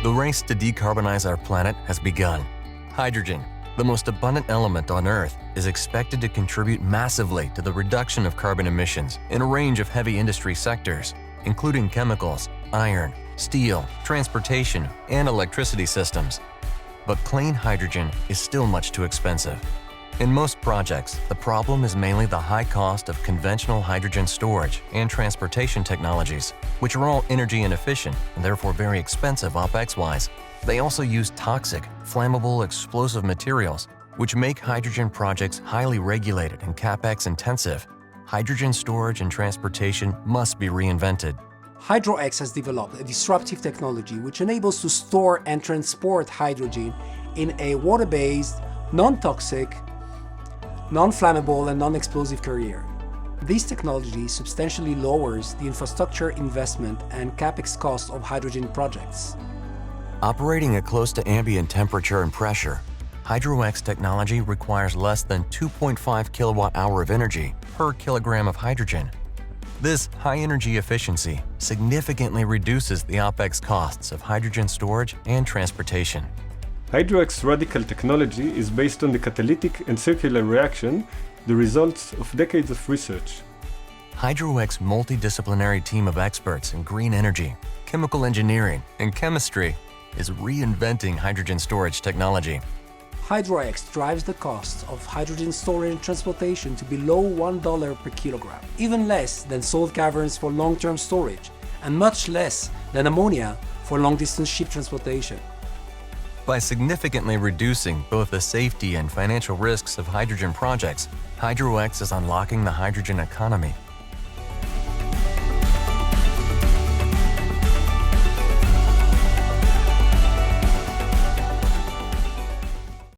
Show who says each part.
Speaker 1: The race to decarbonize our planet has begun. Hydrogen, the most abundant element on Earth, is expected to contribute massively to the reduction of carbon emissions in a range of heavy industry sectors, including chemicals, iron, steel, transportation, and electricity systems. But clean hydrogen is still much too expensive. In most projects, the problem is mainly the high cost of conventional hydrogen storage and transportation technologies, which are all energy inefficient and therefore very expensive OpEx-wise. They also use toxic, flammable, explosive materials, which make hydrogen projects highly regulated and CapEx intensive. Hydrogen storage and transportation must be reinvented.
Speaker 2: HydroX has developed a disruptive technology which enables to store and transport hydrogen in a water-based, non-toxic, non-flammable and non-explosive carrier. This technology substantially lowers the infrastructure investment and CapEx cost of hydrogen projects.
Speaker 1: Operating at close to ambient temperature and pressure, HydroX technology requires less than 2.5 kilowatt-hour of energy per kilogram of hydrogen. This high-energy efficiency significantly reduces the OpEx costs of hydrogen storage and transportation.
Speaker 3: HydroX radical technology is based on the catalytic and circular reaction, the results of decades of research.
Speaker 1: HydroX multidisciplinary team of experts in green energy, chemical engineering, and chemistry is reinventing hydrogen storage technology.
Speaker 2: HydroX drives the cost of hydrogen storage and transportation to below $1 per kilogram, even less than salt caverns for long-term storage, and much less than ammonia for long-distance ship transportation.
Speaker 1: By significantly reducing both the safety and financial risks of hydrogen projects, HydroX is unlocking the hydrogen economy